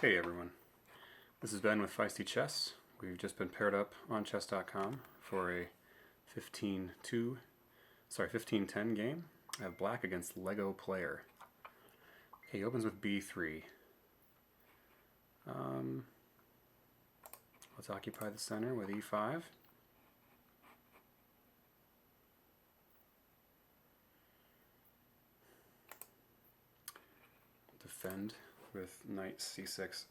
Hey everyone, this is Ben with Feisty Chess. We've just been paired up on chess.com for a 15-10 game. I have black against Lego player. Okay, he opens with b3. Let's occupy the center with e5. Defend with knight c6.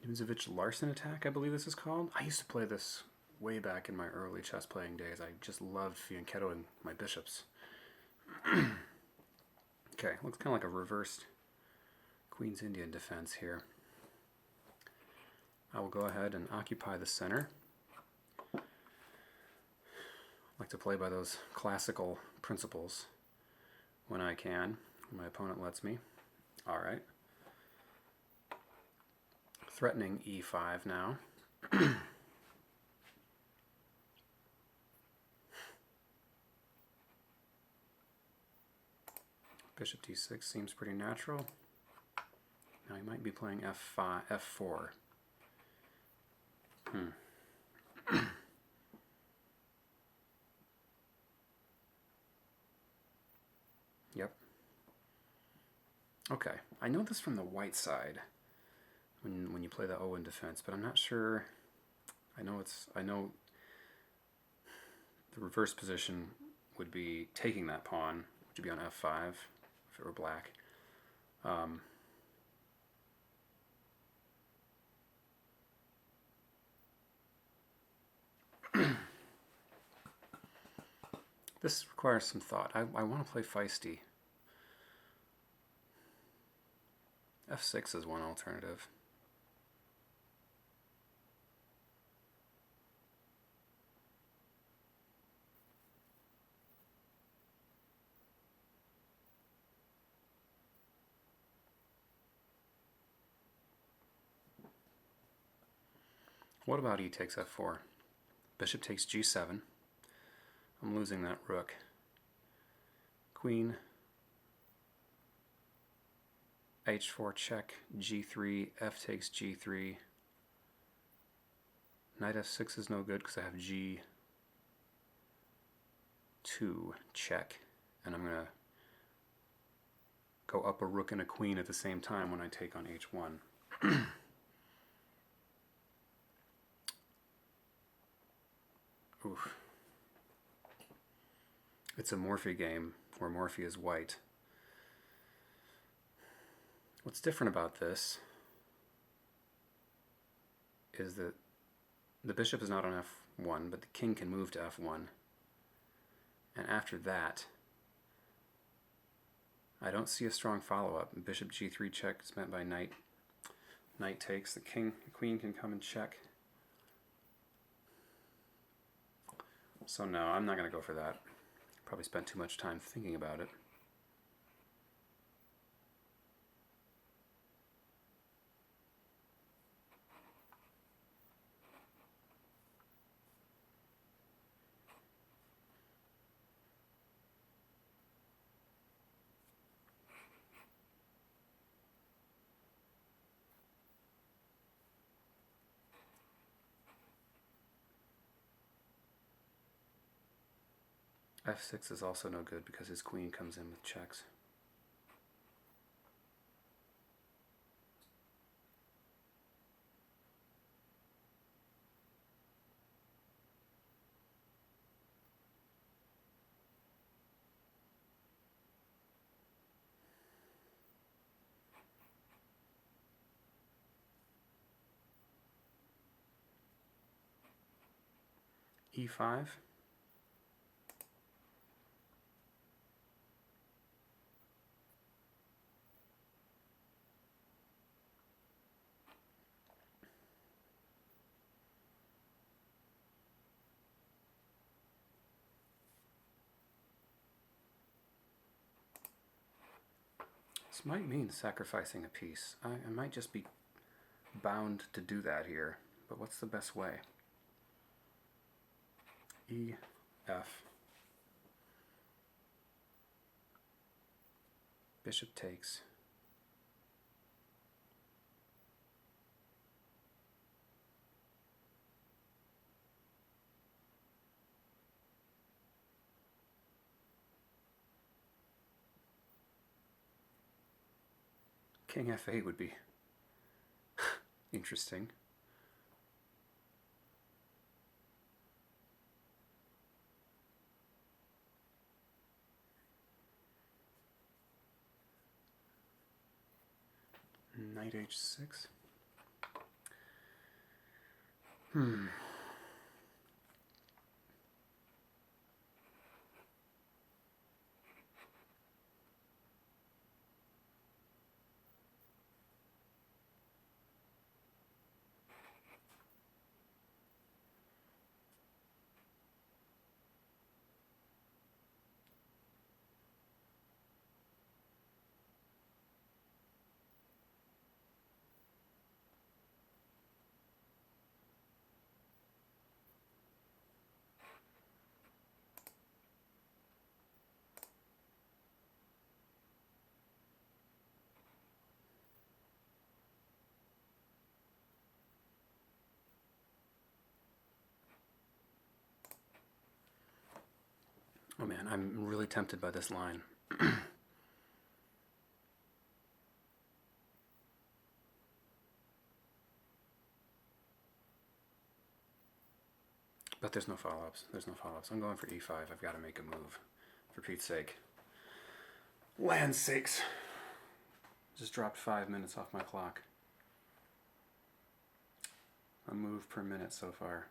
Nimzovich-Larsen attack, I believe this is called. I used to play this way back in my early chess playing days. I just loved fianchettoing my bishops. Okay, looks kind of like a reversed Queen's Indian defense here. I will go ahead and occupy the center. I like to play by those classical principles when I can, when my opponent lets me. Alright. Threatening e5 now. Bishop d6 seems pretty natural. Now he might be playing f5, f4. Yep. Okay, I know this from the white side when you play the Owen defense, but I'm not sure. I know the reverse position would be taking that pawn, which would be on f5 if it were black. This requires some thought. I want to play feisty. f6 is one alternative. What about e takes f4? Bishop takes g7. I'm losing that rook. Queen, h4 check, g3, f takes g3. Knight f6 is no good because I have g2 check. And I'm going to go up a rook and a queen at the same time when I take on h1. Oof. It's a Morphy game where Morphy is white. What's different about this is that the bishop is not on f1, but the king can move to f1. And after that, I don't see a strong follow-up. Bishop g3 check is met by knight. Knight takes. The queen can come and check. So no, I'm not going to go for that. Probably spent too much time thinking about it. f6 is also no good because his queen comes in with checks. e5. This might mean sacrificing a piece. I might just be bound to do that here, but what's the best way? E, F. Bishop takes. King f8 would be interesting. Knight h6. Oh man, I'm really tempted by this line. But there's no follow-ups. There's no follow-ups. I'm going for e5. I've got to make a move. For Pete's sake. Land's sakes. Just dropped 5 minutes off my clock. A move per minute so far.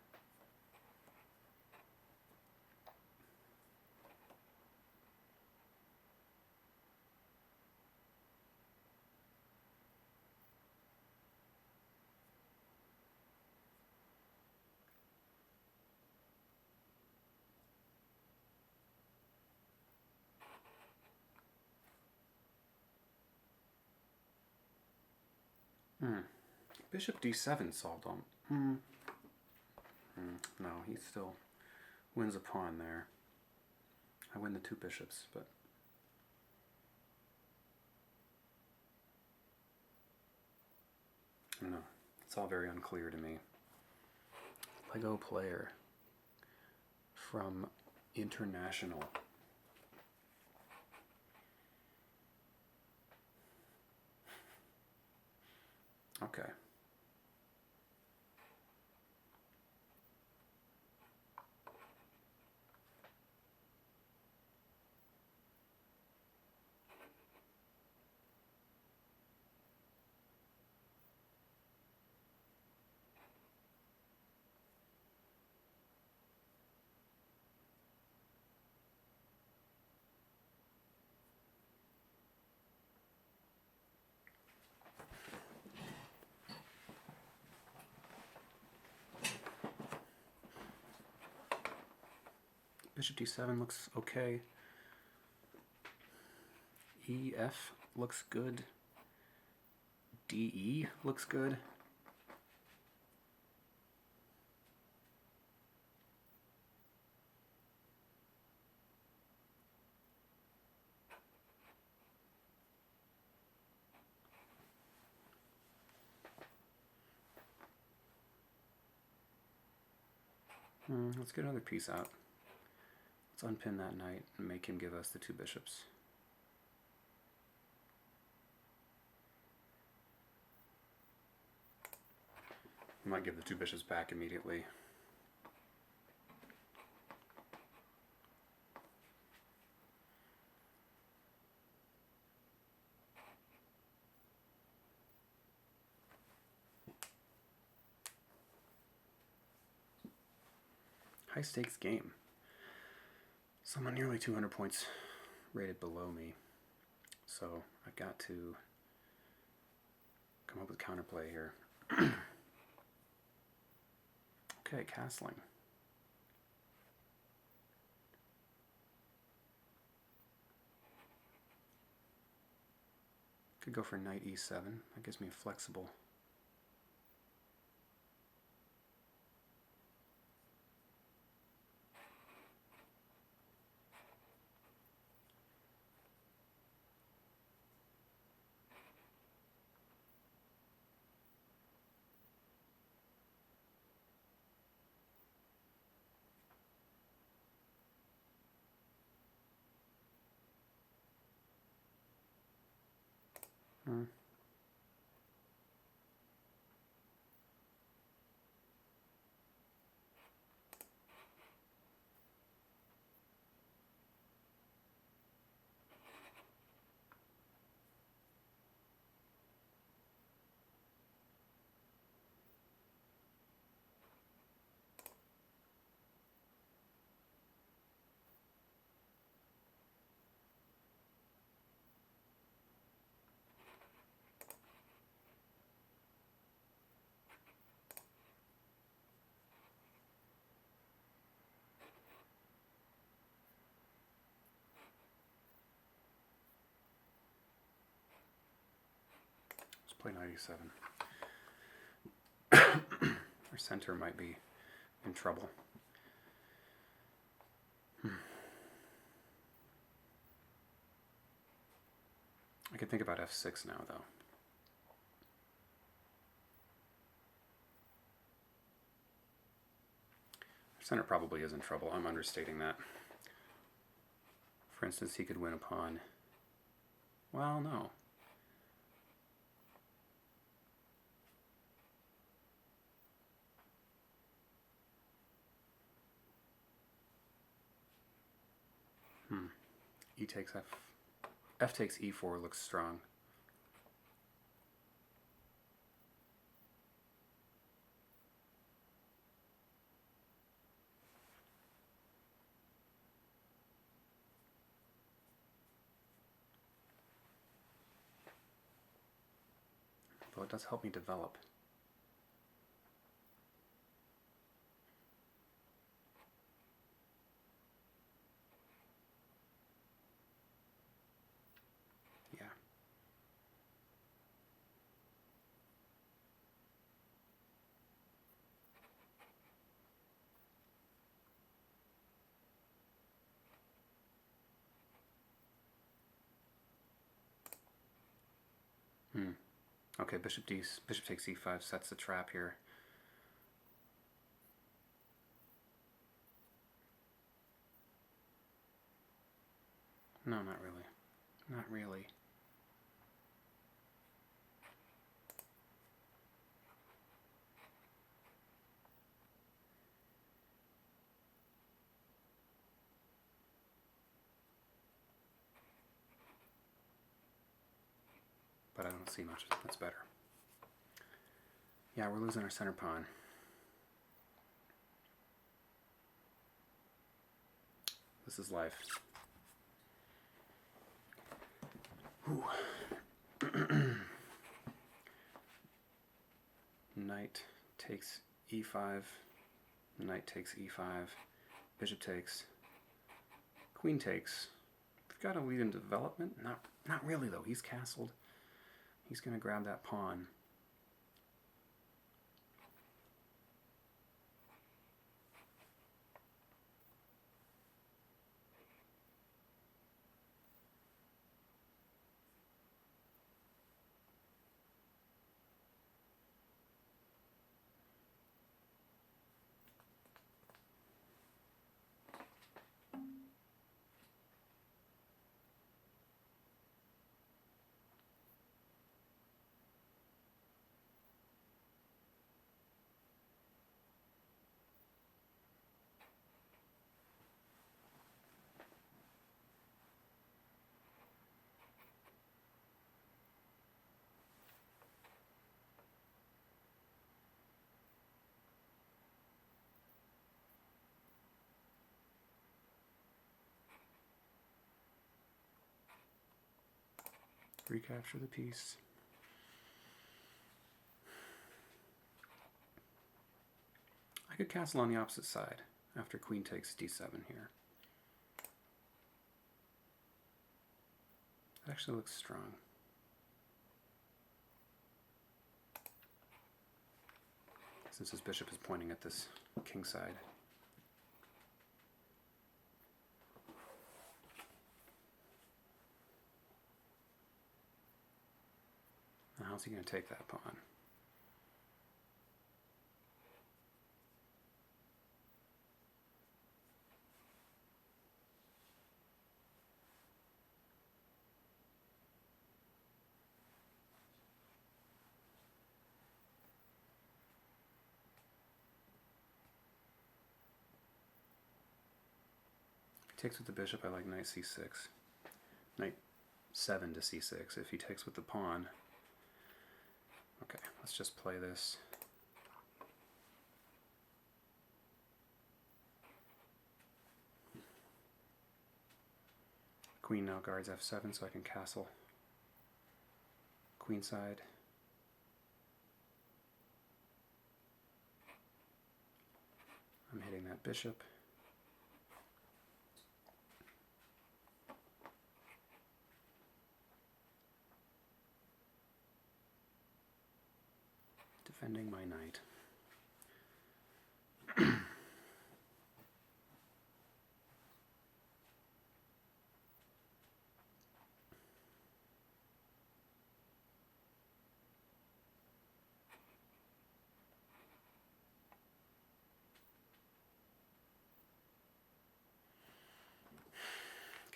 Bishop d7 solved on. No, he still wins a pawn there. I win the 2 bishops, but I don't know. It's all very unclear to me. Lego player from International. Okay. Bishop d7 looks okay. EF looks good. DE looks good. Let's get another piece out. Let's unpin that knight and make him give us the 2 bishops. I might give the 2 bishops back immediately. High stakes game. Someone nearly 200 points rated below me. So I've got to come up with counterplay here. Okay, castling. Could go for knight e7. That gives me a flexible. Play knight e7. Our center might be in trouble. I could think about f6 now, though. Our center probably is in trouble. I'm understating that. For instance, he could win a pawn. Well, no. E takes f. F takes e4 looks strong. Though it does help me develop. Yeah. Okay, bishop takes e5 sets the trap here. No, not really. Not really. But I don't see much that's better. Yeah, we're losing our center pawn. This is life. Knight takes e5, knight takes e5, bishop takes, queen takes. We've got a lead in development. Not really though. He's castled. He's going to grab that pawn. Recapture the piece. I could castle on the opposite side after queen takes d7 here. That actually looks strong. Since his bishop is pointing at this king side. Now how's he going to take that pawn? If he takes with the bishop, I like knight c6. Knight 7 to c6. If he takes with the pawn, okay, let's just play this. Queen now guards f7 so I can castle queenside. I'm hitting that bishop. defending my knight.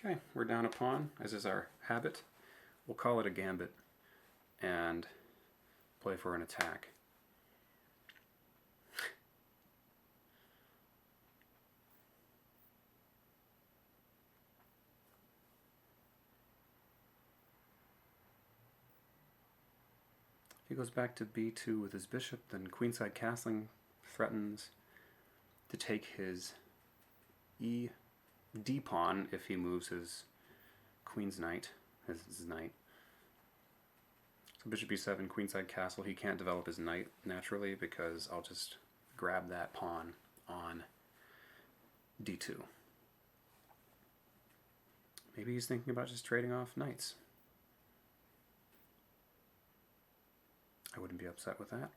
Okay, we're down a pawn, as is our habit. We'll call it a gambit and play for an attack. He goes back to b2 with his bishop, then queenside castling threatens to take his d pawn if he moves his queen's knight, his knight. So bishop e7, queenside castle. He can't develop his knight naturally because I'll just grab that pawn on d2. Maybe he's thinking about just trading off knights. I wouldn't be upset with that.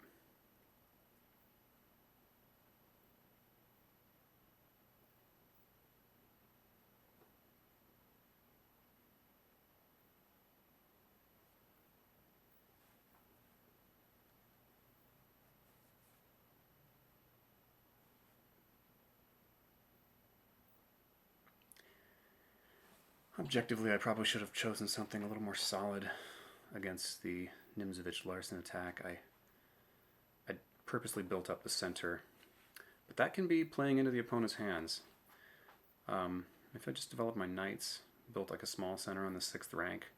Objectively, I probably should have chosen something a little more solid against the Nimzovich-Larsen attack. I purposely built up the center, but that can be playing into the opponent's hands. If I just developed my knights, built like a small center on the 6th rank,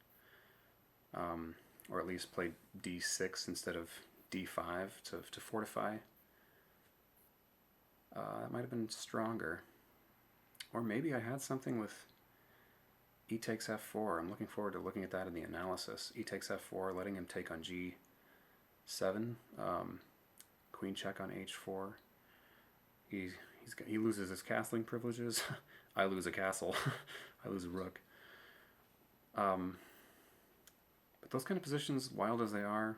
or at least played d6 instead of d5 to fortify, that might have been stronger. Or maybe I had something with e takes f4. I'm looking forward to looking at that in the analysis. E takes f4, letting him take on g7. Queen check on h4. He loses his castling privileges. I lose a castle. I lose a rook. But those kind of positions, wild as they are,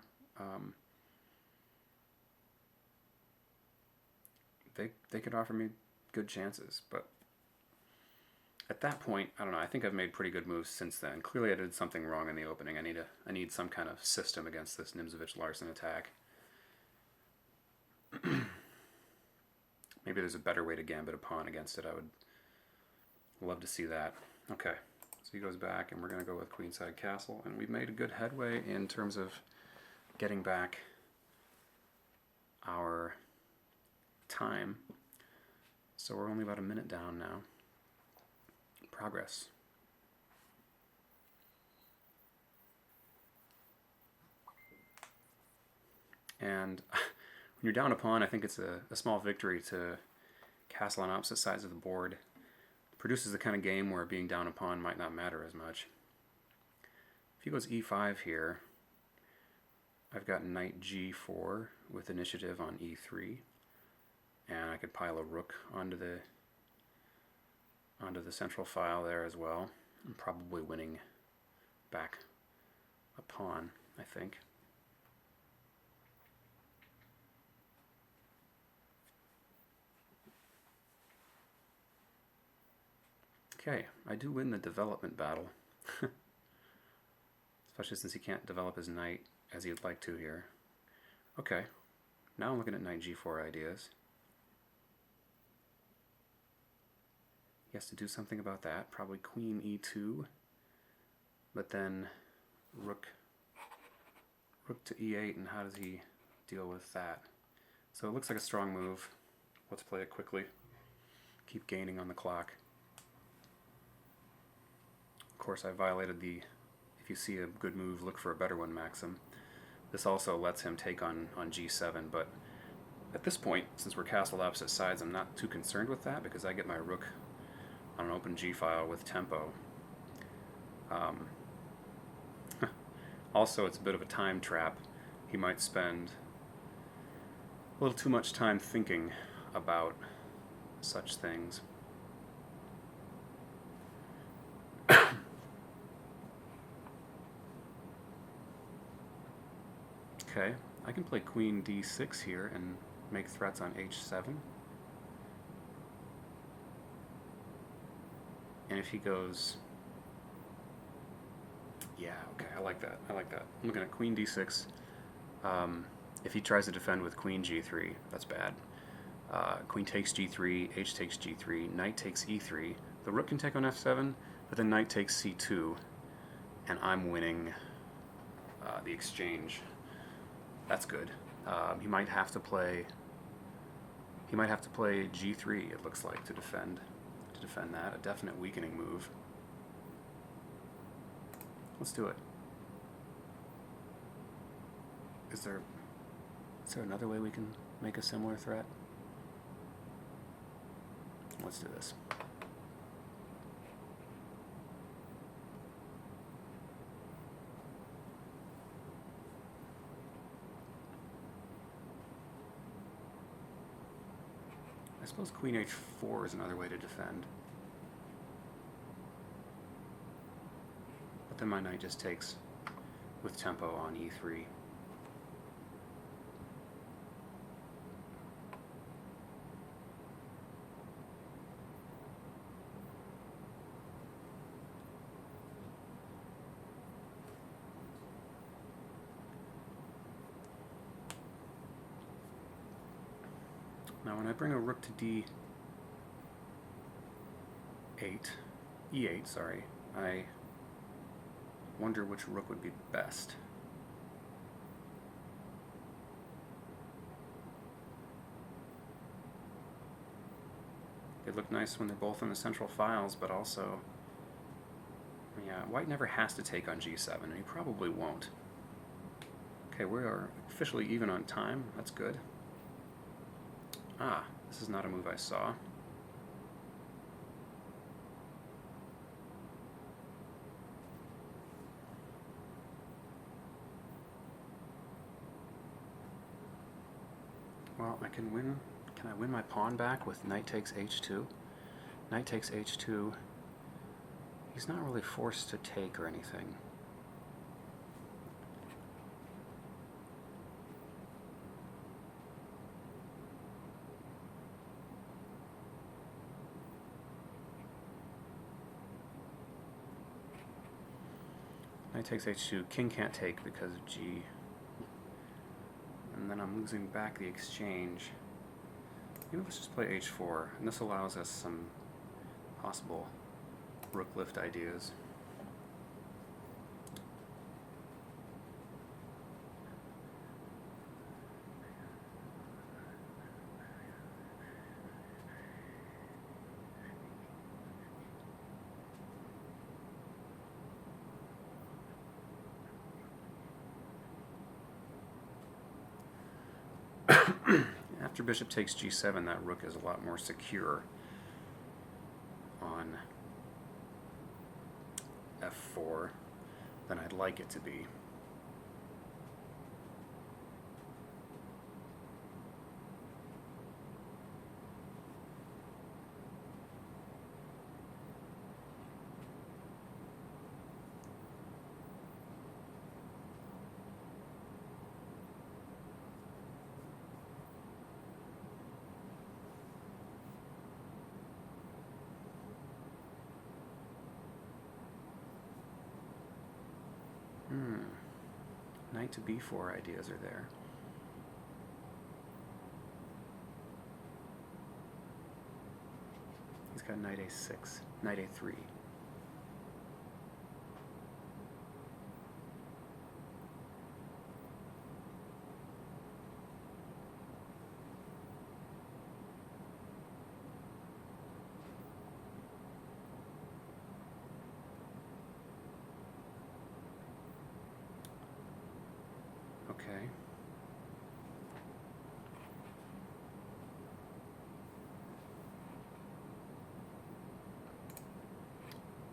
they could offer me good chances. But at that point, I don't know, I think I've made pretty good moves since then. Clearly I did something wrong in the opening. I need some kind of system against this Nimzovich-Larsen attack. Maybe there's a better way to gambit a pawn against it. I would love to see that. Okay, so he goes back and we're going to go with queenside castle. And we've made a good headway in terms of getting back our time. So we're only about a minute down now. Progress. And when you're down a pawn, I think it's a small victory to castle on opposite sides of the board. It produces the kind of game where being down a pawn might not matter as much. If he goes e5 here, I've got knight g4 with initiative on e3, and I could pile a rook onto the central file there as well. I'm probably winning back a pawn, I think. Okay, I do win the development battle. Especially since he can't develop his knight as he'd like to here. Okay, now I'm looking at knight g4 ideas. He has to do something about that. Probably queen e2, but then rook to e8, and how does he deal with that? So it looks like a strong move. Let's play it quickly. Keep gaining on the clock. Of course, I violated the if you see a good move, look for a better one maxim. This also lets him take on g7, but at this point, since we're castled opposite sides, I'm not too concerned with that because I get my rook on an open g-file with tempo. Also, it's a bit of a time trap. He might spend a little too much time thinking about such things. Okay, I can play queen d6 here and make threats on h7. And if he goes... Yeah, okay, I like that. I'm looking at queen d6. If he tries to defend with queen g3, that's bad. Queen takes g3, h takes g3, knight takes e3. The rook can take on f7, but then knight takes c2, and I'm winning the exchange. That's good. He might have to play g3. It looks like to defend that. A definite weakening move. Let's do it. Is there another way we can make a similar threat? Let's do this. I suppose queen h4 is another way to defend. But then my knight just takes with tempo on e3. Now when I bring a rook to e8, sorry, I wonder which rook would be best. They look nice when they're both in the central files, but also, yeah, white never has to take on g7, and he probably won't. Okay, we are officially even on time. That's good. Ah, this is not a move I saw. Well, I can win. Can I win my pawn back with knight takes h2? Knight takes h2. He's not really forced to take or anything. Knight takes h2. King can't take because of g. And then I'm losing back the exchange. Maybe let's just play h4, and this allows us some possible rook lift ideas. After bishop takes g7, that rook is a lot more secure on f4 than I'd like it to be. Knight to b4 ideas are there. He's got knight a6, knight a3. Okay.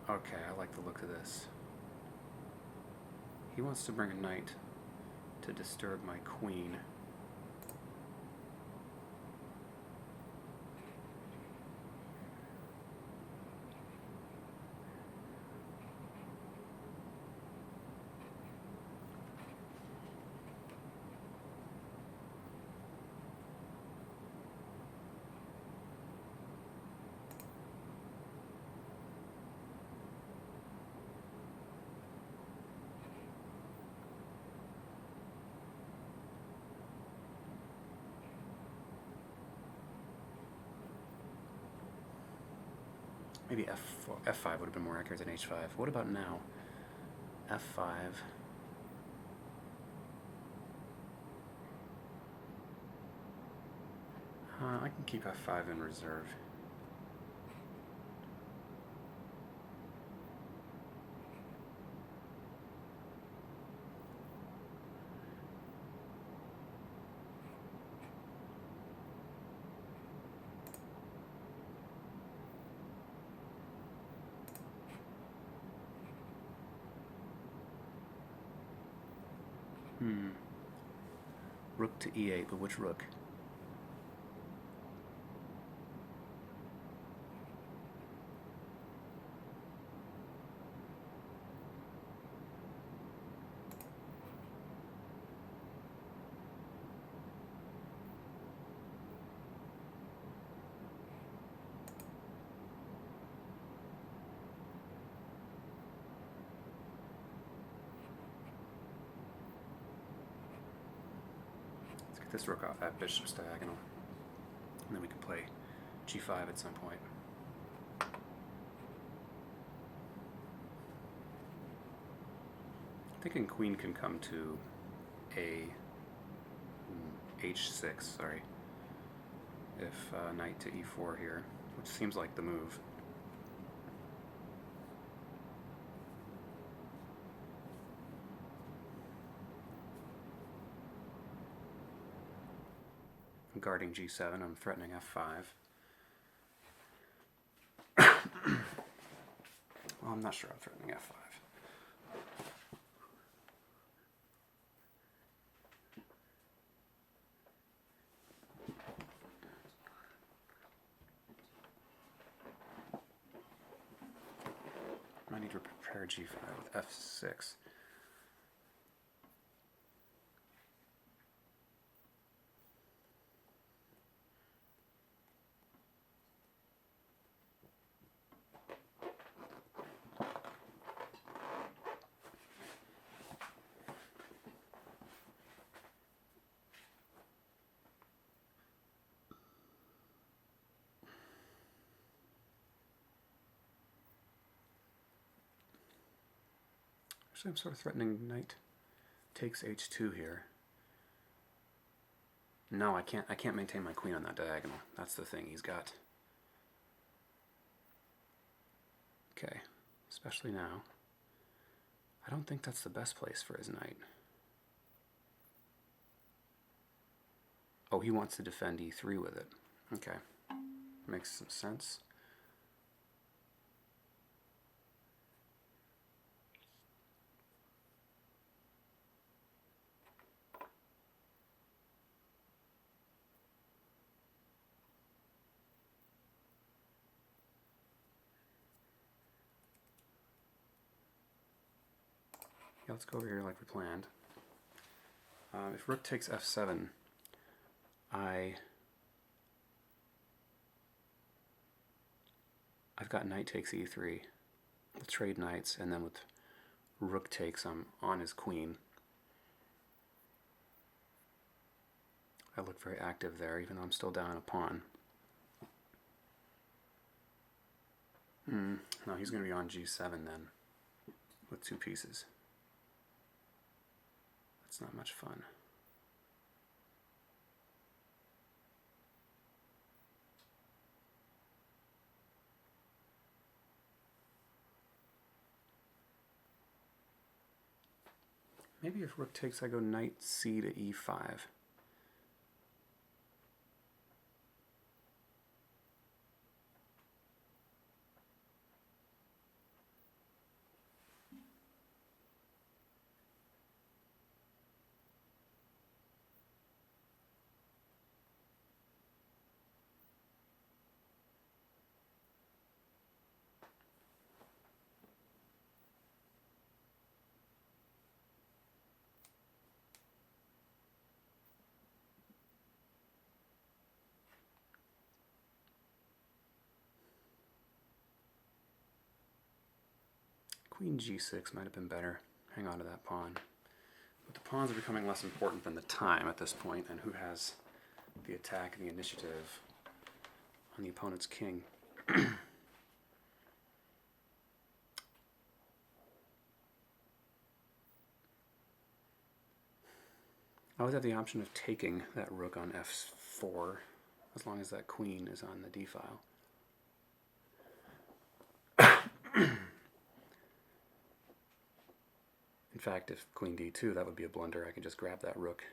Okay, I like the look of this. He wants to bring a knight to disturb my queen. Maybe F4, F5 would have been more accurate than H5. What about now? F5. I can keep F5 in reserve. Rook to E8, but which rook? This rook off that bishop's diagonal, and then we can play g5 at some point. Thinking queen can come to h6, sorry, if knight to e4 here, which seems like the move. I'm guarding g7, I'm threatening f5. Well, I'm not sure I'm threatening f5. I need to prepare g5 with f6. Actually, I'm sort of threatening knight takes h2 here. No, I can't maintain my queen on that diagonal. That's the thing. He's got. Okay, especially now. I don't think that's the best place for his knight. Oh, he wants to defend e3 with it. Okay, makes some sense. Yeah, let's go over here like we planned. If rook takes f7, I've got knight takes e3. We'll trade knights, and then with rook takes, I'm on his queen. I look very active there, even though I'm still down a pawn. No, he's going to be on g7 then, with two pieces. That's not much fun. Maybe if rook takes, I go knight c to e5. Queen g6 might have been better. Hang on to that pawn. But the pawns are becoming less important than the time at this point, and who has the attack and the initiative on the opponent's king. I always have the option of taking that rook on f4 as long as that queen is on the d file. In fact, if queen d2, that would be a blunder. I can just grab that rook.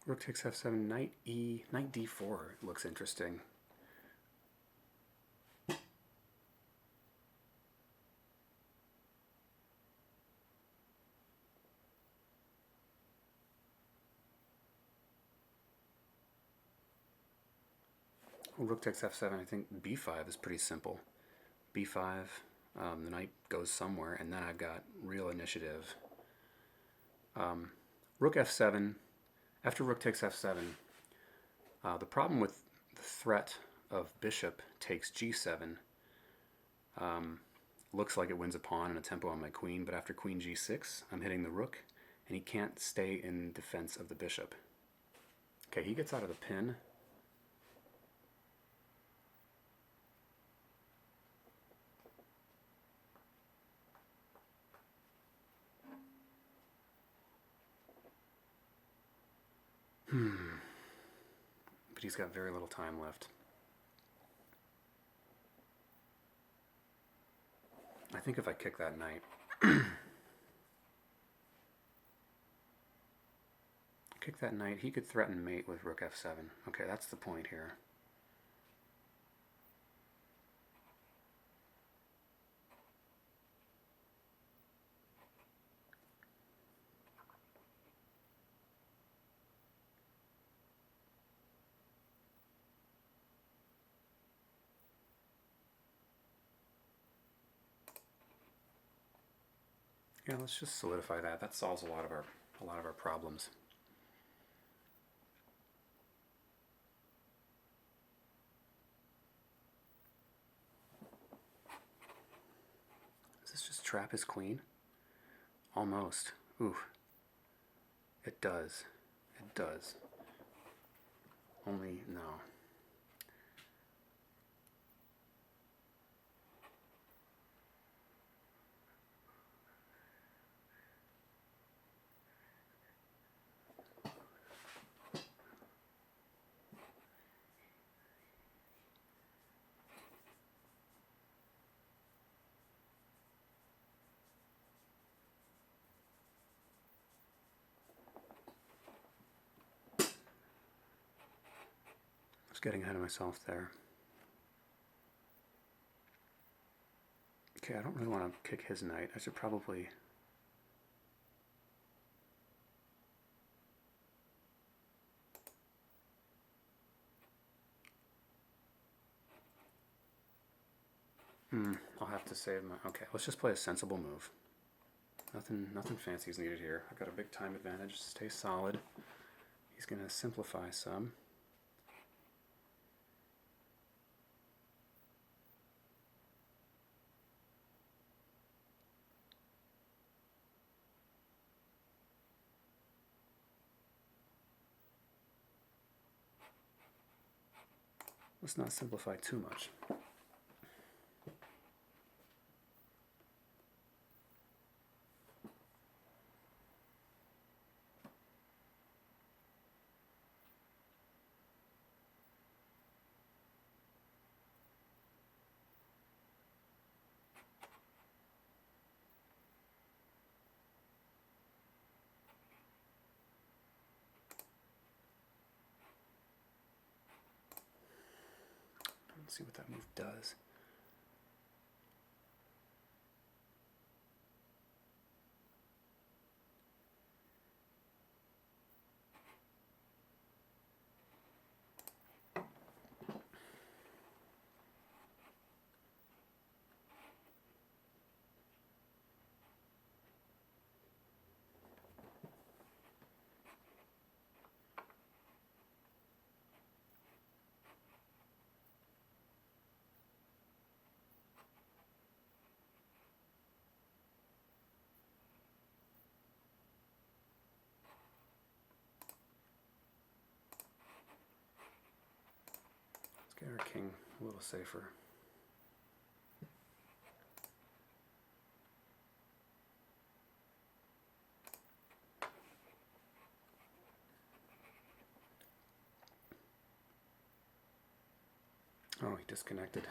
Rook takes f7, knight d4 looks interesting. Rook takes f7, I think b5 is pretty simple. b5, the knight goes somewhere, and then I've got real initiative. Rook f7, after rook takes f7, the problem with the threat of bishop takes g7 looks like it wins a pawn and a tempo on my queen, but after queen g6, I'm hitting the rook, and he can't stay in defense of the bishop. Okay, he gets out of the pin. But he's got very little time left. I think if I kick that knight, he could threaten mate with rook f7. Okay, that's the point here. Yeah, let's just solidify that. That solves a lot of our problems. Does this just trap his queen? Almost. Ooh. It does. It does. Only no. I was getting ahead of myself there. Okay, I don't really want to kick his knight. I should probably... I'll have to save my... Okay, let's just play a sensible move. Nothing fancy is needed here. I've got a big time advantage. Stay solid. He's going to simplify some. Let's not simplify too much. Let's see what that move does. Get our king a little safer. Oh, he disconnected.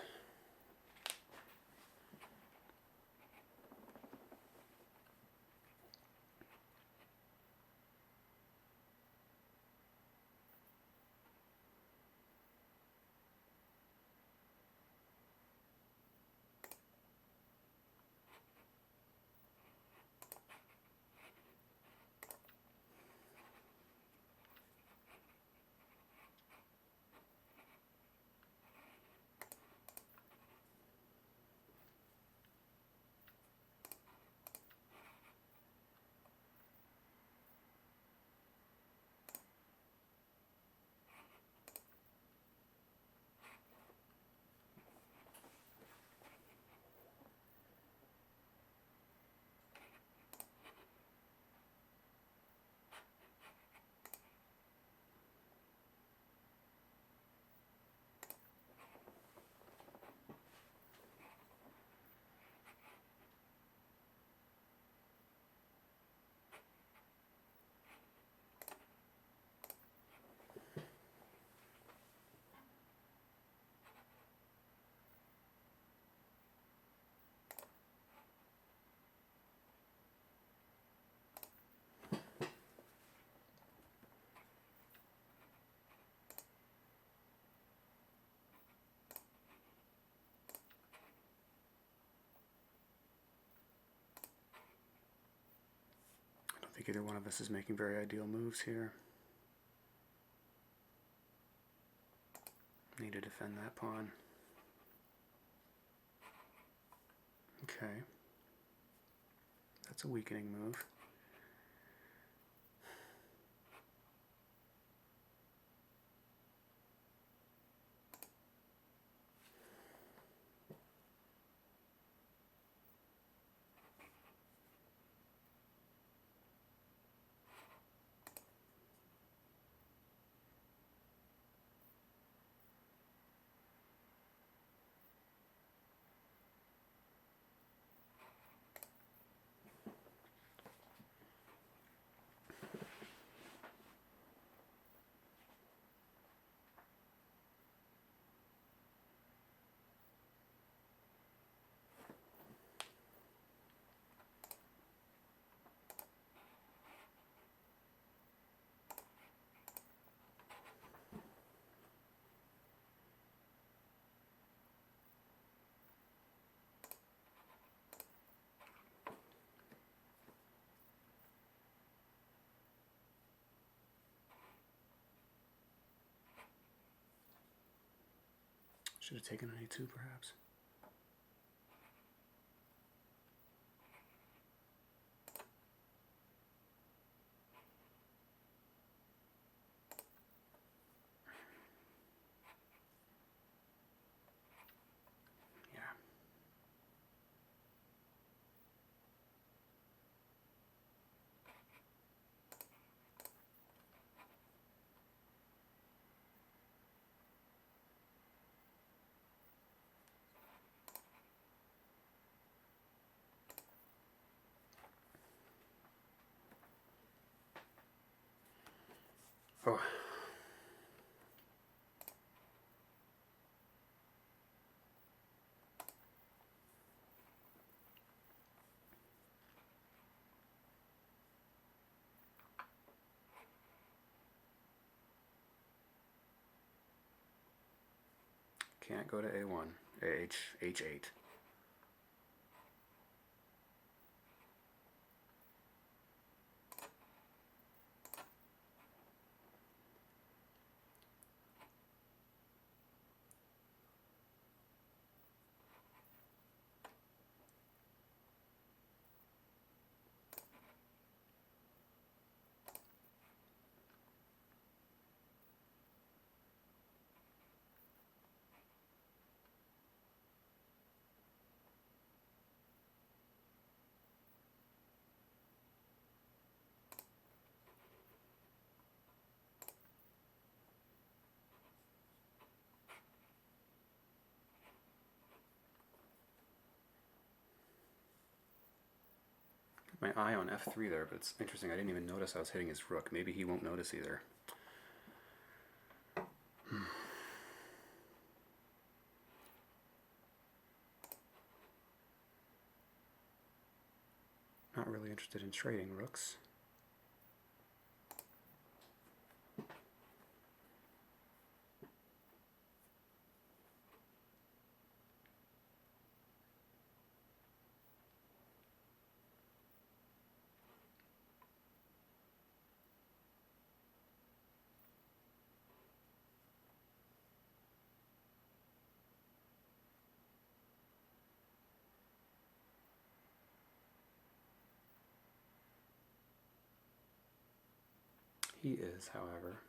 I don't think either one of us is making very ideal moves here. Need to defend that pawn. Okay. That's a weakening move. Should have taken on a2 perhaps. Yeah. Oh. Can't go to A1. H8. my eye on f3 there, but it's interesting. I didn't even notice I was hitting his rook. Maybe he won't notice either. Not really interested in trading rooks. He is, however.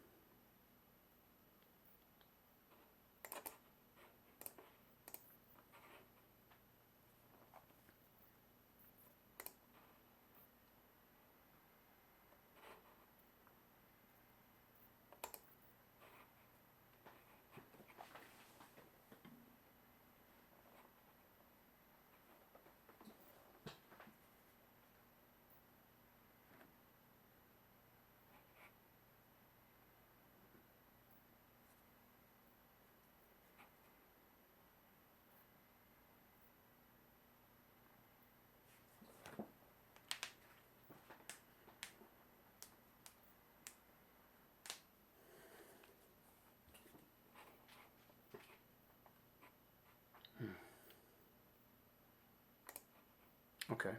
Okay.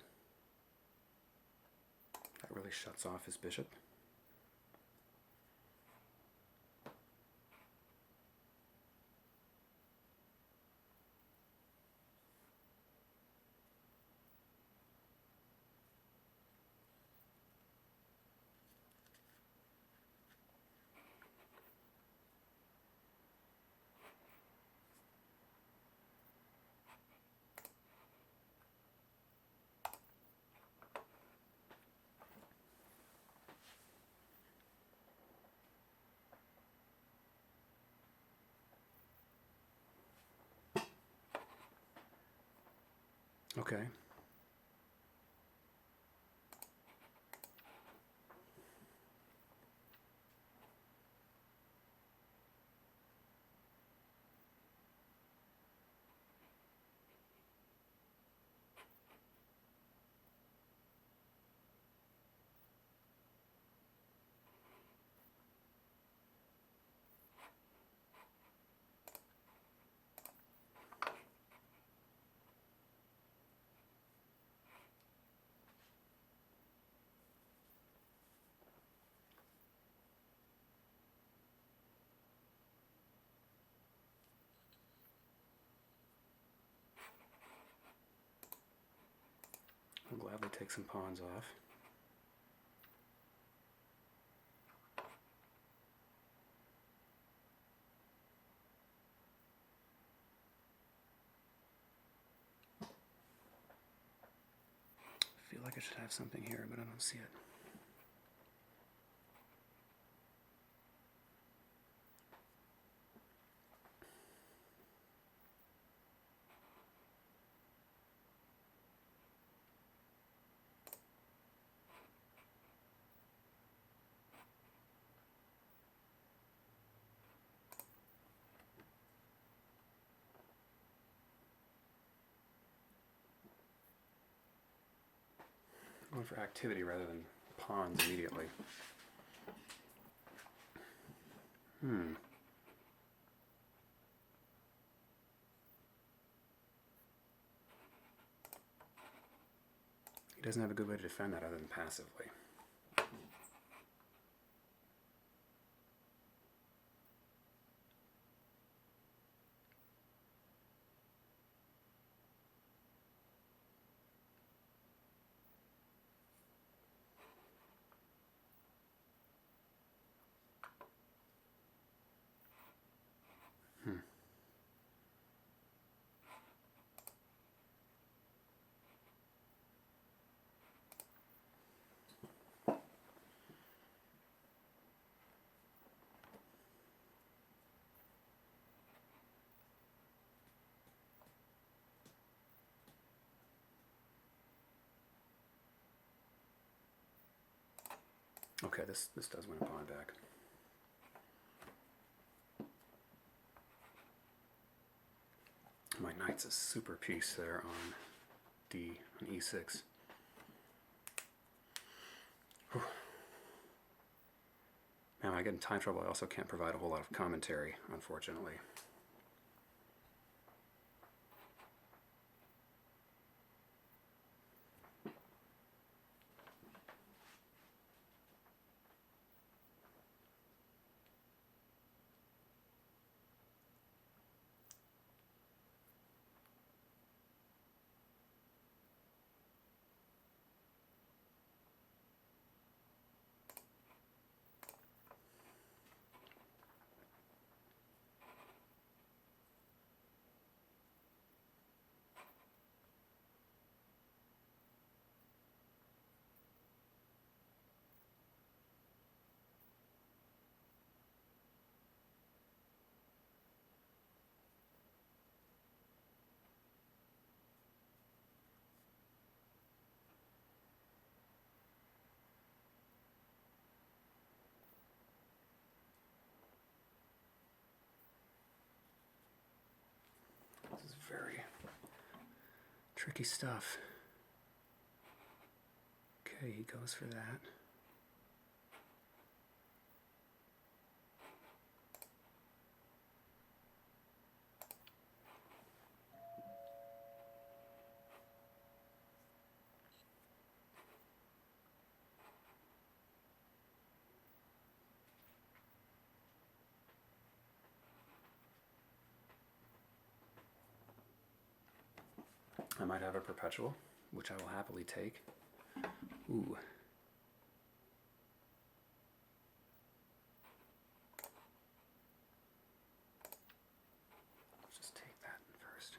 That really shuts off his bishop. Okay. I'll gladly take some pawns off. I feel like I should have something here, but I don't see it. Going for activity rather than pawns immediately. He doesn't have a good way to defend that other than passively. Okay, this does win a pawn back. My knight's a super piece there on e6. Whew. Man, when I get in time trouble, I also can't provide a whole lot of commentary, unfortunately. This is very tricky stuff. Okay, he goes for that. I might have a perpetual, which I will happily take. Ooh. Let's just take that first.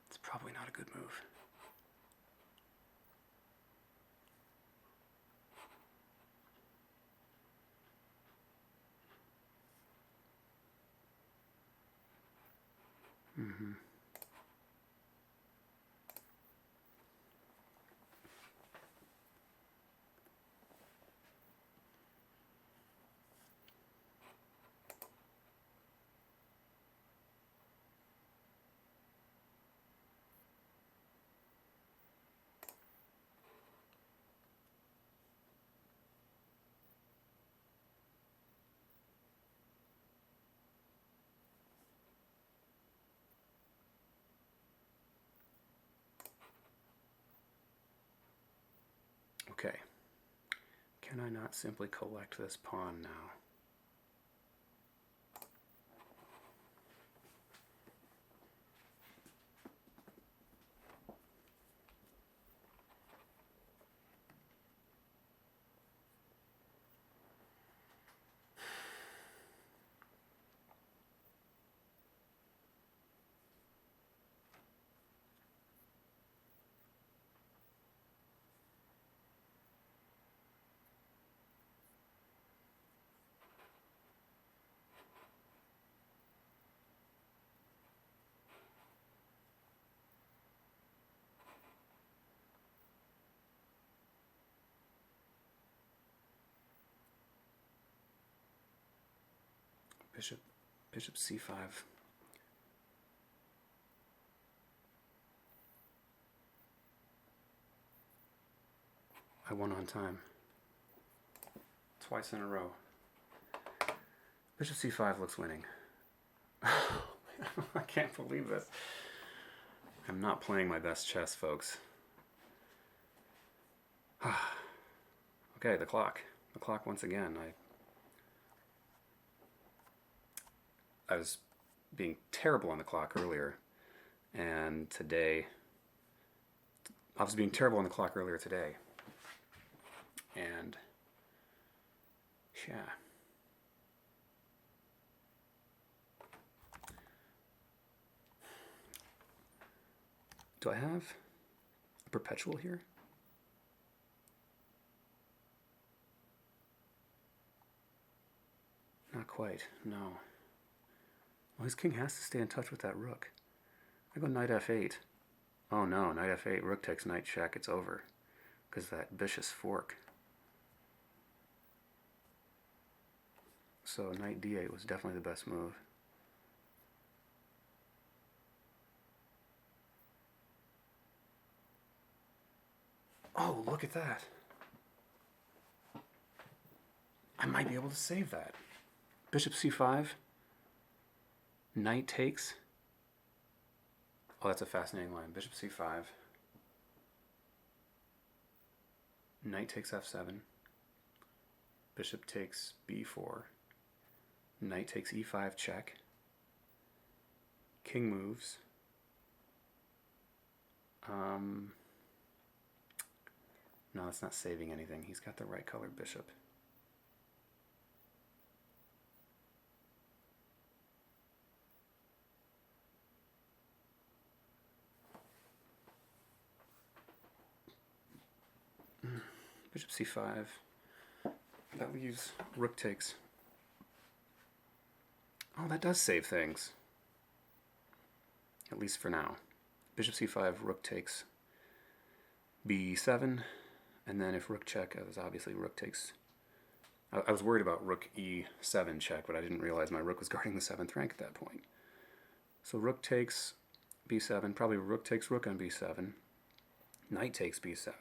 It's probably not a good move. Mm-hmm. Okay. Can I not simply collect this pawn now? Bishop c5. I won on time. Twice in a row. Bishop c5 looks winning. I can't believe this. I'm not playing my best chess, folks. Okay, the clock. The clock once again. I was being terrible on the clock earlier, and today I was being terrible on the clock earlier today, and yeah. Do I have a perpetual here? Not quite, no. Well, his king has to stay in touch with that rook. I go knight f8. Oh no, knight f8, rook takes knight check, it's over. Because that vicious fork. So knight d8 was definitely the best move. Oh, look at that. I might be able to save that. Bishop c5. Knight takes. Oh, that's a fascinating line. Bishop c5. Knight takes f7. Bishop takes b4. Knight takes e5 check. King moves. No, it's not saving anything. He's got the right colored bishop. Bishop c5. That leaves rook takes. Oh, that does save things. At least for now. Bishop c5, rook takes b7. And then if rook check, it was obviously rook takes. I was worried about rook e7 check, but I didn't realize my rook was guarding the 7th rank at that point. So rook takes b7, probably rook takes rook on b7. Knight takes b7.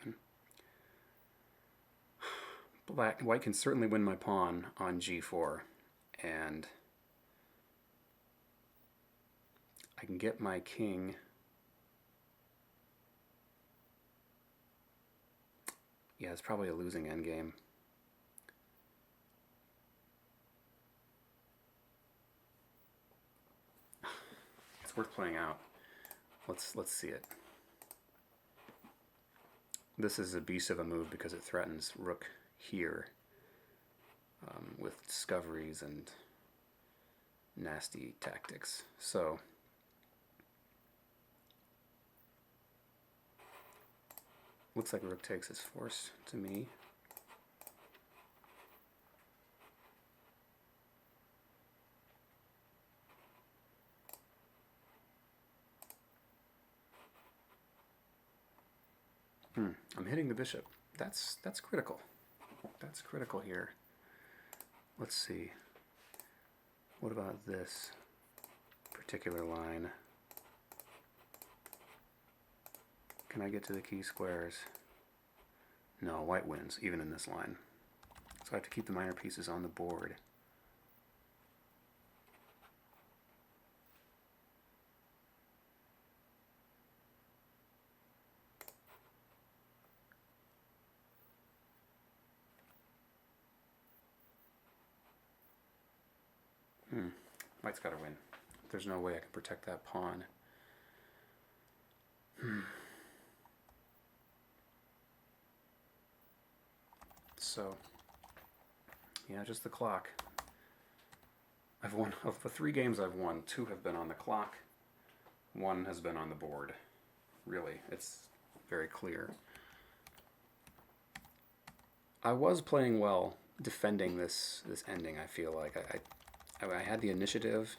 White can certainly win my pawn on g4, and I can get my king. Yeah, it's probably a losing endgame. It's worth playing out. Let's see it. This is a beast of a move because it threatens rook here with discoveries and nasty tactics. So looks like rook takes is forced to me. I'm hitting the bishop. That's critical. That's critical here. Let's see. What about this particular line? Can I get to the key squares? No, white wins, even in this line. So I have to keep the minor pieces on the board. White's got to win. There's no way I can protect that pawn. So, yeah, just the clock. I've won, of the 3 games I've won, 2 have been on the clock. 1 has been on the board. Really, it's very clear. I was playing well, defending this ending, I feel like. I had the initiative.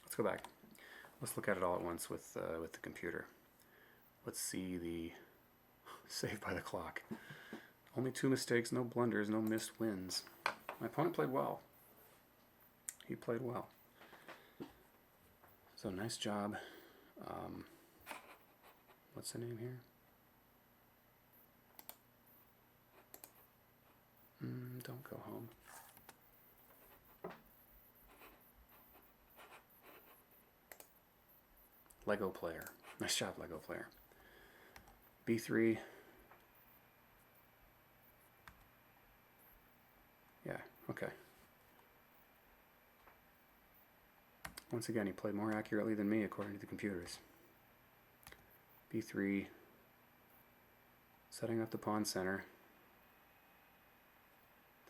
Let's go back. Let's look at it all at once with the computer. Let's see the save by the clock. Only 2 mistakes, no blunders, no missed wins. My opponent played well. He played well. So nice job. What's the name here? Don't go home. Lego player. Nice job, Lego player. B3. Yeah, okay. Once again, he played more accurately than me according to the computers. b3, setting up the pawn center.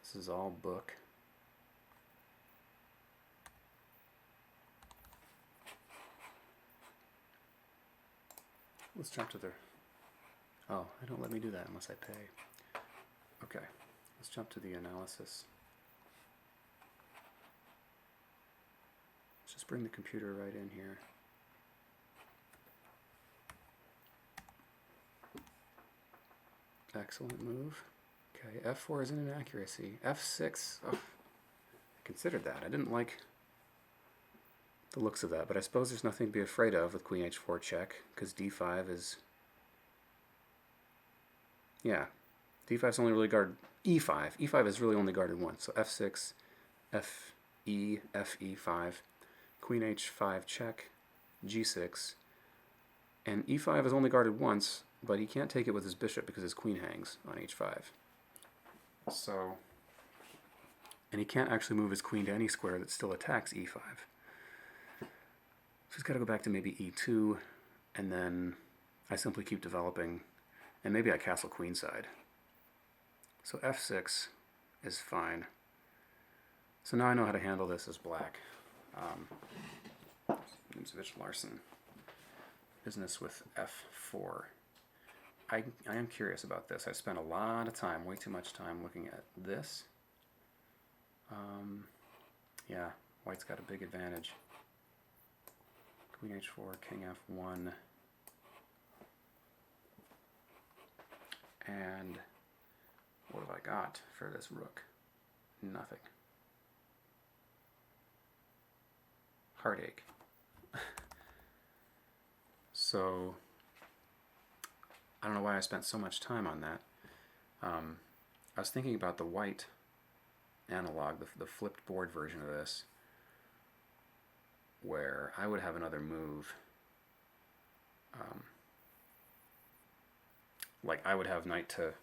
This is all book. Let's jump to the... Oh, they don't let me do that unless I pay. Okay, let's jump to the analysis. Let's just bring the computer right in here. Excellent move. Okay, f4 is an inaccuracy. f6, oh, I considered that. I didn't like the looks of that, but I suppose there's nothing to be afraid of with queen h4 check, because d5 is... Yeah, d5 is only really guarded... e5. e5 is really only guarded once, so f6, fe, fe5, queen h5 check, g6, and e5 is only guarded once, but he can't take it with his bishop because his queen hangs on h5. So, and he can't actually move his queen to any square that still attacks e5. So he's got to go back to maybe e2, and then I simply keep developing, and maybe I castle queenside. So f6 is fine. So now I know how to handle this as black. Nimzovich-Larsen. Business with f4. I am curious about this. I spent a lot of time, way too much time, looking at this. Yeah, white's got a big advantage. Queen h4, king f1. And what have I got for this rook? Nothing. Heartache. So, I don't know why I spent so much time on that. I was thinking about the white analog, the flipped board version of this, where I would have another move. Like I would have knight to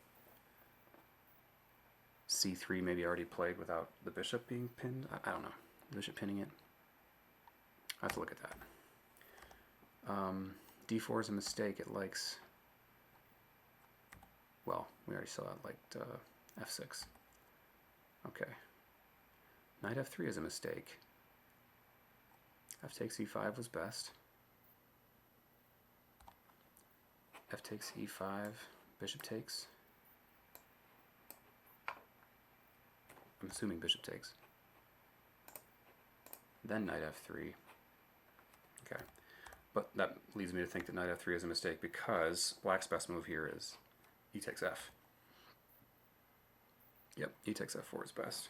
c3 maybe already played without the bishop being pinned. I don't know. The bishop pinning it. I have to look at that. d4 is a mistake. It likes... Well, we already saw it liked f6. Okay. Knight f3 is a mistake. F takes e5 was best. F takes e5, bishop takes. I'm assuming bishop takes. Then knight f3. Okay. But that leads me to think that knight f3 is a mistake because black's best move here is e takes f. Yep, e takes f4 is best.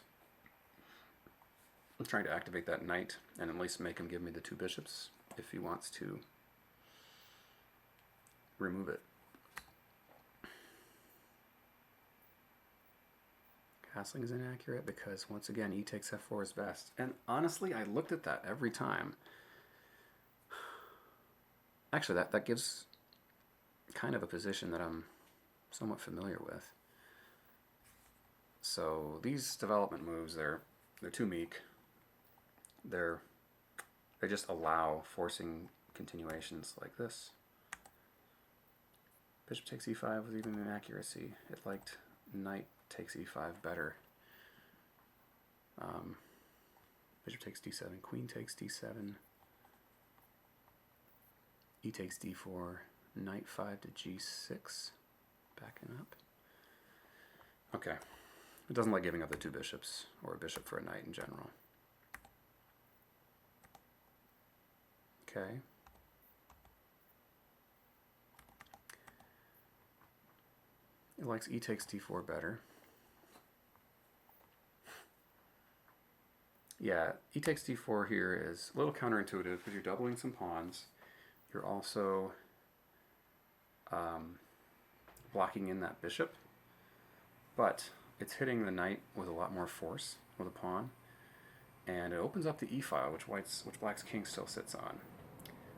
I'm trying to activate that knight and at least make him give me the two bishops if he wants to remove it. Castling is inaccurate because, once again, e takes f4 is best. And honestly, I looked at that every time. Actually, that gives kind of a position that I'm somewhat familiar with. So these development moves, they're too meek. They just allow forcing continuations like this. Bishop takes e5 was even an inaccuracy. It liked knight takes e5 better. Bishop takes d7, queen takes d7, e takes d4, knight 5 to g6, backing up. Okay, it doesn't like giving up the two bishops, or a bishop for a knight in general. Okay. It likes e takes d4 better. Yeah, e takes d4 here is a little counterintuitive because you're doubling some pawns. You're also blocking in that bishop, but it's hitting the knight with a lot more force with a pawn, and it opens up the e file, which black's king still sits on.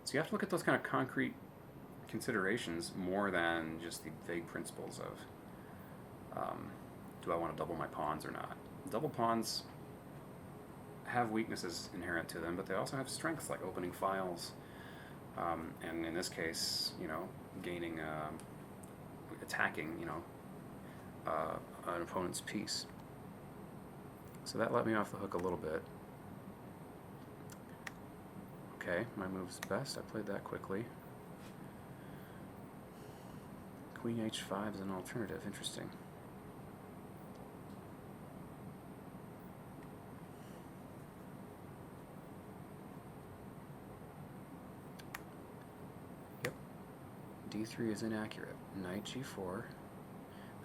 So you have to look at those kind of concrete considerations more than just the vague principles of do I want to double my pawns or not. Double pawns have weaknesses inherent to them, but they also have strengths like opening files, and in this case, you know, gaining, attacking, you know, an opponent's piece. So that let me off the hook a little bit. Okay, my move's best. I played that quickly. Queen h5 is an alternative. Interesting. Yep. d3 is inaccurate. Knight g4.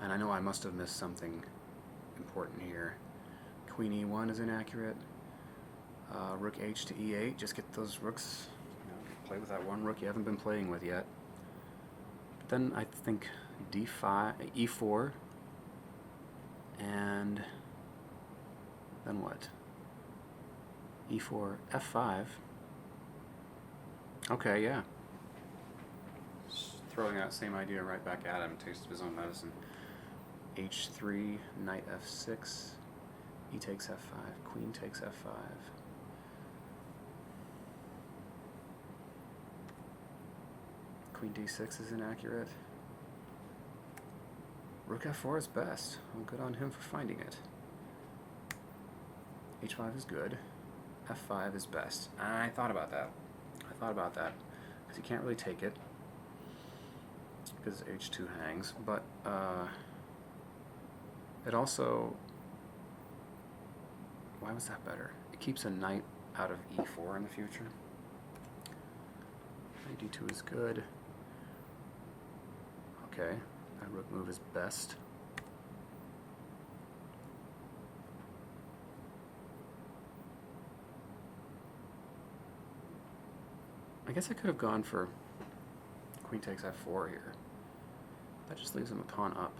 And I know I must have missed something important here. Queen e1 is inaccurate. Rook h to e8. Just get those rooks. You know, play with that one rook you haven't been playing with yet. But then I think d5, e4, and then what? e4, f5. Okay, yeah. Just throwing that same idea right back at him. Taste of his own medicine. h3, knight f6, e takes f5, queen takes f5. Queen d6 is inaccurate. Rook f4 is best. Well, good on him for finding it. h5 is good. f5 is best. I thought about that. Because you can't really take it. Because h2 hangs. But it also... Why was that better? It keeps a knight out of e4 in the future. Knight d2 is good. Okay, that rook move is best. I guess I could have gone for queen takes f4 here. That just leaves him a pawn up.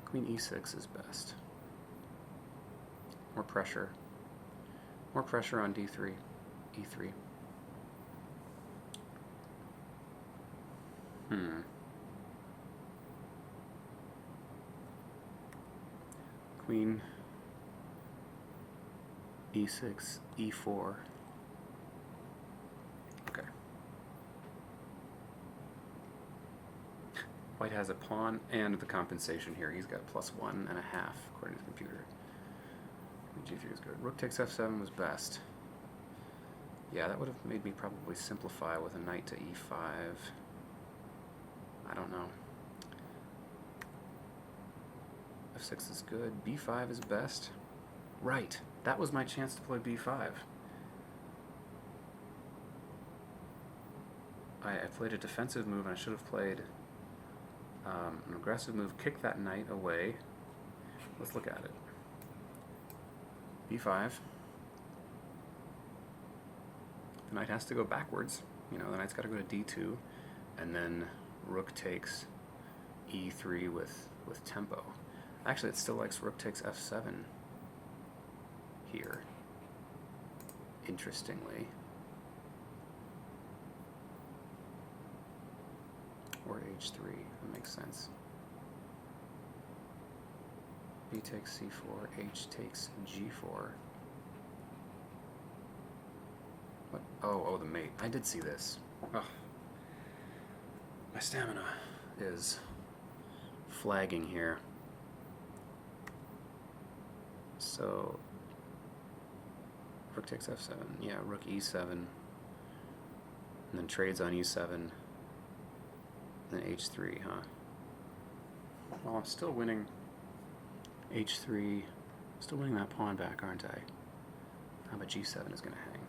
Queen e6 is best. More pressure. More pressure on d3, e3. Queen e6, e4. Okay. White has a pawn and the compensation here. He's got +1.5 according to the computer. Queen g3 is good. Rook takes f7 was best. Yeah, that would have made me probably simplify with a knight to e5. I don't know. f6 is good. b5 is best. Right. That was my chance to play b5. I played a defensive move, and I should have played an aggressive move. Kick that knight away. Let's look at it. b5. The knight has to go backwards. You know, the knight's got to go to d2, and then rook takes e3 with tempo. Actually, it still likes rook takes f7 here, interestingly. Or h3, that makes sense. B takes c4, h takes g4. What? Oh, the mate. I did see this. Ugh. My stamina is flagging here. So, rook takes f7. Yeah, rook e7. And then trades on e7. And then h3, huh? Well, I'm still winning h3. Still winning that pawn back, aren't I? How about g7 is going to hang?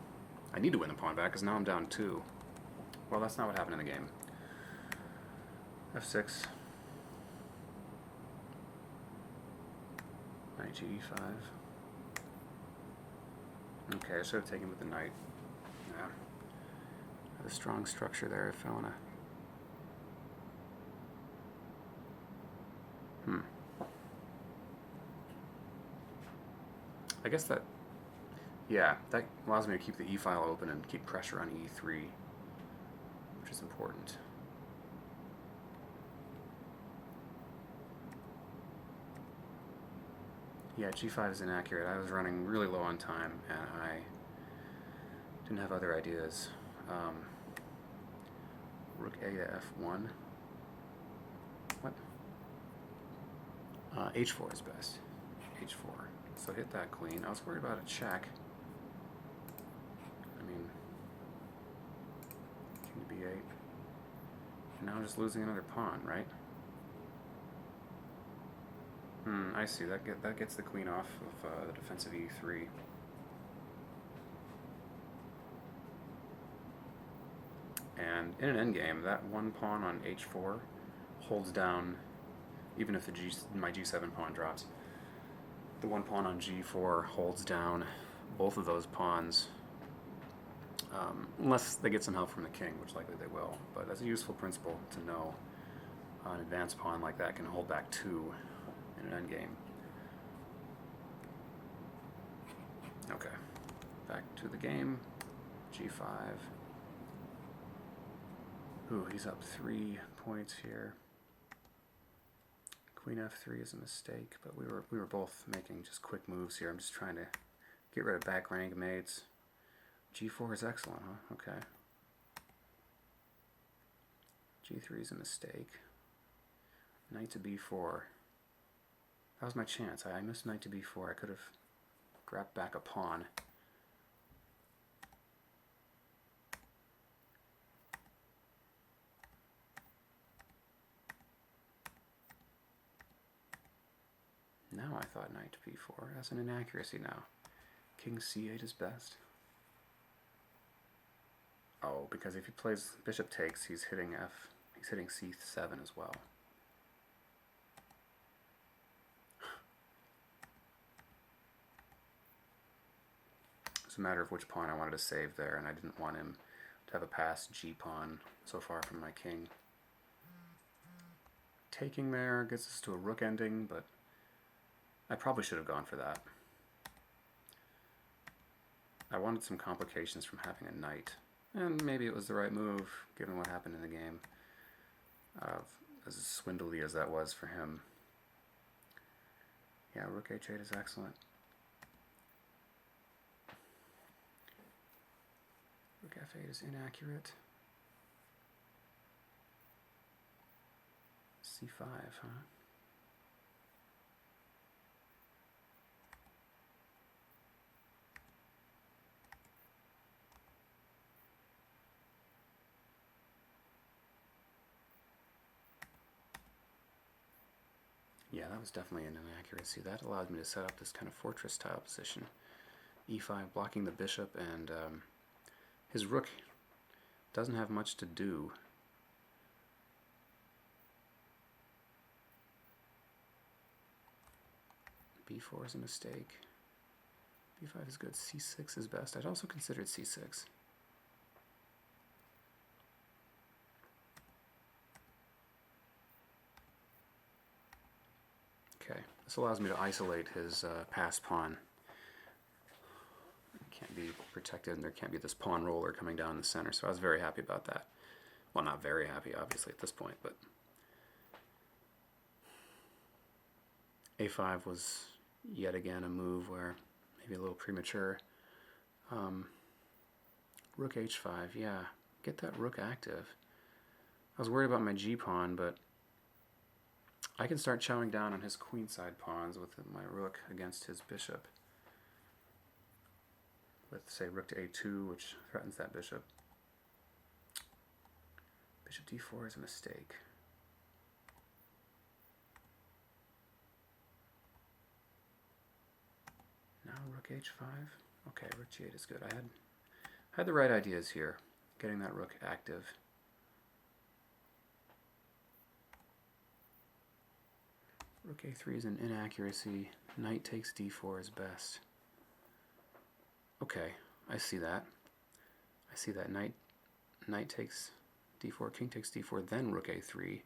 I need to win the pawn back because now I'm down 2. Well, that's not what happened in the game. f6. Knight to e5. Okay, I should have taken with the knight. Yeah. A strong structure there if I want to. I guess that, yeah, that allows me to keep the e file open and keep pressure on e3, which is important. Yeah, g5 is inaccurate. I was running really low on time, and I didn't have other ideas. Rook a to f1. What? H4 is best. H4. So hit that queen. I was worried about a check. I mean, king to b8. And now I'm just losing another pawn, right? I see. That gets the queen off of the defensive e3. And in an endgame, that one pawn on h4 holds down, even if my g7 pawn drops. The one pawn on g4 holds down both of those pawns, unless they get some help from the king, which likely they will. But that's a useful principle to know. An advanced pawn like that can hold back two in an endgame. Okay, back to the game. g5. Ooh, he's up 3 points here. Queen f3 is a mistake, but we were both making just quick moves here. I'm just trying to get rid of back rank mates. g4 is excellent, huh? Okay. g3 is a mistake. Knight to b4. That was my chance. I missed knight to b4. I could have grabbed back a pawn. Now I thought knight to b4. That's an inaccuracy now. King c8 is best. Oh, because if he plays bishop takes, he's hitting c7 as well. It's a matter of which pawn I wanted to save there, and I didn't want him to have a passed g pawn so far from my king. Taking there gets us to a rook ending, but I probably should have gone for that. I wanted some complications from having a knight, and maybe it was the right move given what happened in the game, as swindly as that was for him. Yeah, rook h8 is excellent. Rook f8 is inaccurate. c5, huh? Yeah, that was definitely an inaccuracy. That allowed me to set up this kind of fortress-style position. e5 blocking the bishop, and his rook doesn't have much to do. b4 is a mistake. b5 is good. c6 is best. I'd also considered c6. Okay, this allows me to isolate his passed pawn. It can't be protected, and there can't be this pawn roller coming down the center, so I was very happy about that. Well, not very happy, obviously, at this point, but a5 was yet again a move where maybe a little premature. Rook h5, yeah, get that rook active. I was worried about my g-pawn, but I can start chowing down on his queenside pawns with my rook against his bishop. With, say, rook to a2, which threatens that bishop. Bishop d4 is a mistake. Now rook h5. Okay, rook g8 is good. I had the right ideas here, getting that rook active. Rook a3 is an inaccuracy. Knight takes d4 is best. Okay, I see that. I see that. Knight takes d4, king takes d4, then rook a3.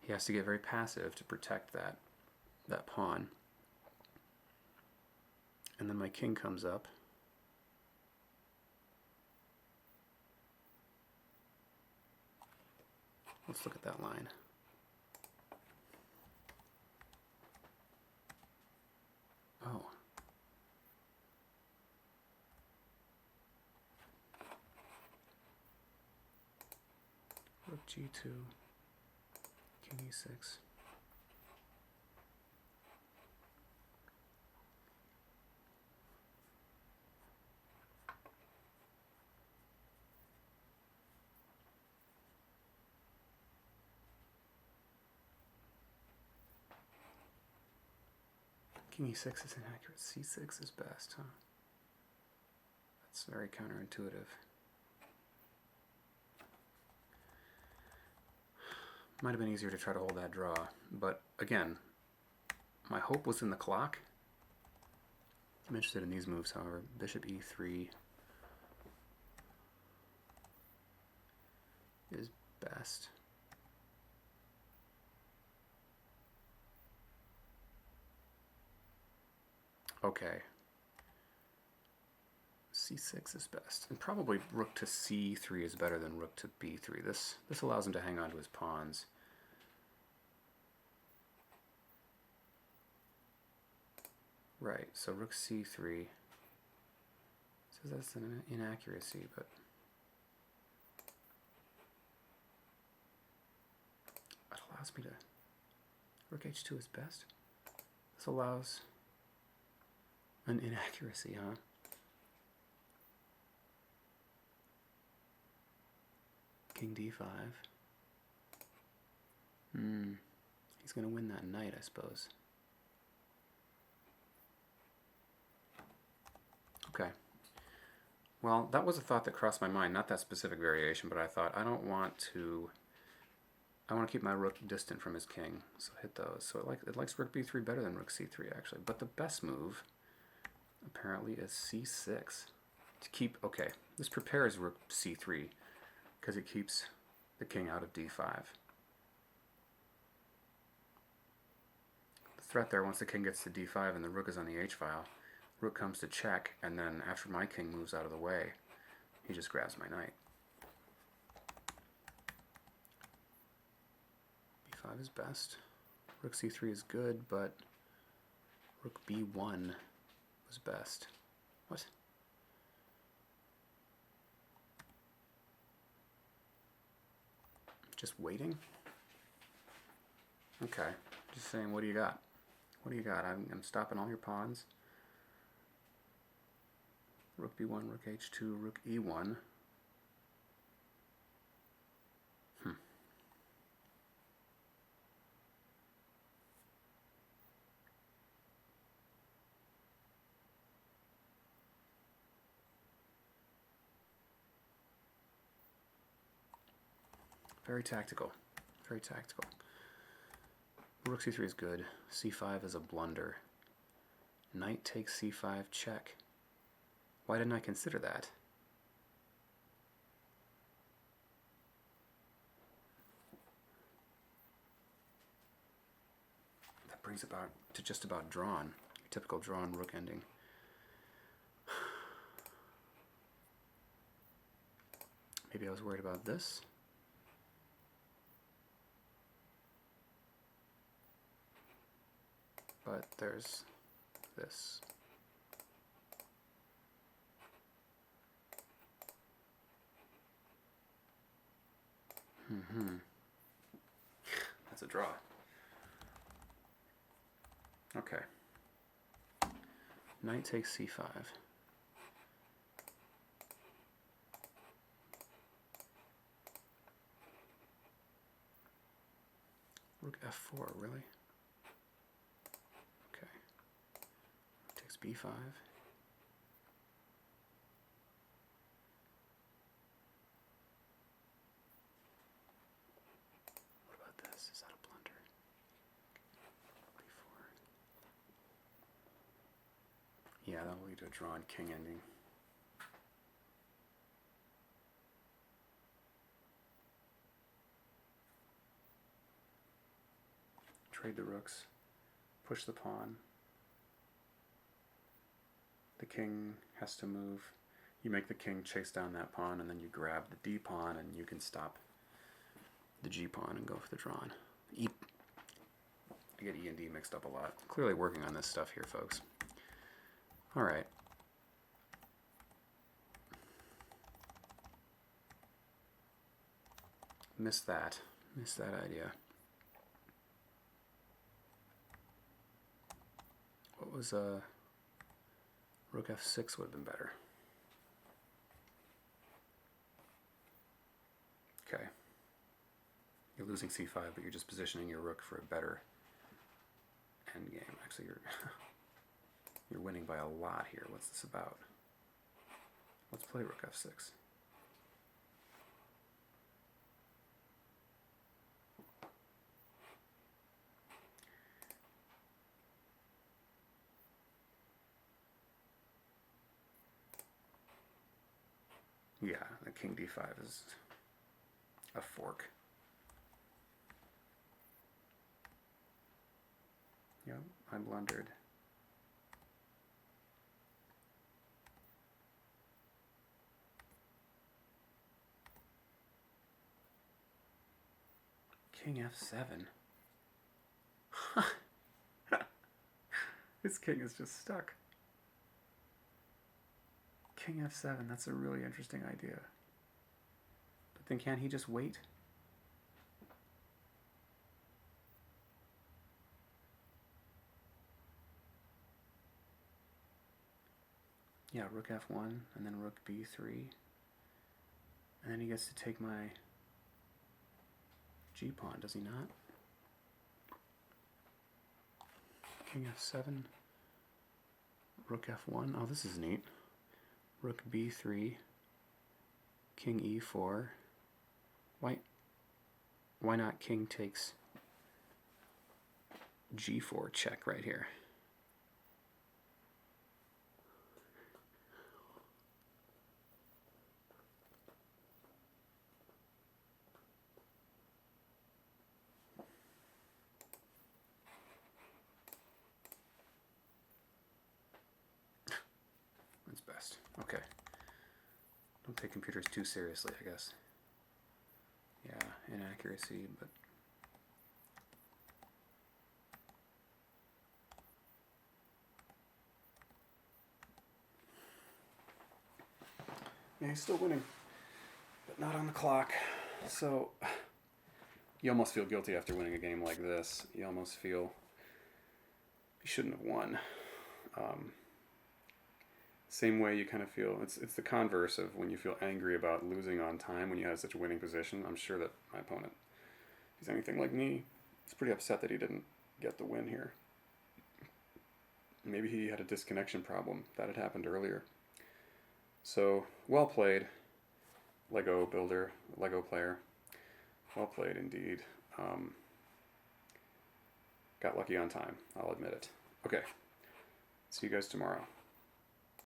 He has to get very passive to protect that pawn. And then my king comes up. Let's look at that line. Rook G2, King E6. King E6 is inaccurate. C6 is best, huh? That's very counterintuitive. Might have been easier to try to hold that draw, but again, my hope was in the clock. I'm interested in these moves, however. Bishop E3 is best. Okay. C6 is best. And probably rook to C3 is better than rook to B3. This allows him to hang on to his pawns. Right, so rook C3. Says that's an inaccuracy, but it allows me to... Rook H2 is best? This allows an inaccuracy, huh? King D5. He's going to win that knight, I suppose. Okay. Well, that was a thought that crossed my mind. Not that specific variation, but I thought I want to keep my rook distant from his king. So hit those. So it likes rook B3 better than rook C3, actually. But the best move, apparently, is C6. To keep... Okay, this prepares rook C3, because it keeps the king out of D5. The threat there, once the king gets to D5 and the rook is on the H file, rook comes to check, and then after my king moves out of the way, he just grabs my knight. B5 is best. Rook C3 is good, but rook B1 was best. What? Just waiting? Okay. Just saying, what do you got? What do you got? I'm stopping all your pawns. Rook B1, rook H2, rook E1. Very tactical. Very tactical. Rook C3 is good. C5 is a blunder. Knight takes C5 check. Why didn't I consider that? That brings about to just about drawn. Typical drawn rook ending. Maybe I was worried about this. But there's this. That's a draw. Okay. Knight takes C5. Rook F4, really? Okay. Rook takes B5. What about this? Is that a blunder? B4. Yeah, that will lead to a drawn king ending. Trade the rooks, push the pawn. The king has to move. You make the king chase down that pawn, and then you grab the D pawn, and you can stop the G pawn and go for the drawn. I get E and D mixed up a lot. Clearly working on this stuff here, folks. All right. Missed that. Missed that idea. What was rook f6 would have been better. Okay. You're losing c5, but you're just positioning your rook for a better endgame. Actually, you're winning by a lot here. What's this about? Let's play rook f6. Yeah, the king d5 is a fork. Yep, I blundered. King f7. This king is just stuck. King f7, that's a really interesting idea. But then can't he just wait? Yeah, rook f1, and then rook b3. And then he gets to take my g-pawn, does he not? King f7, rook f1. Oh, this is neat. Rook b3, king e4. Why not king takes g4 check right here? That's best. Okay. Don't take computers too seriously, I guess. Yeah, inaccuracy, but yeah, he's still winning, but not on the clock. So you almost feel guilty after winning a game like this. You almost feel you shouldn't have won. Same way you kind of feel, it's the converse of when you feel angry about losing on time when you had such a winning position. I'm sure that my opponent, if he's anything like me, is pretty upset that he didn't get the win here. Maybe he had a disconnection problem. That had happened earlier. So, well played, Lego builder, Lego player. Well played indeed. Got lucky on time, I'll admit it. Okay, see you guys tomorrow.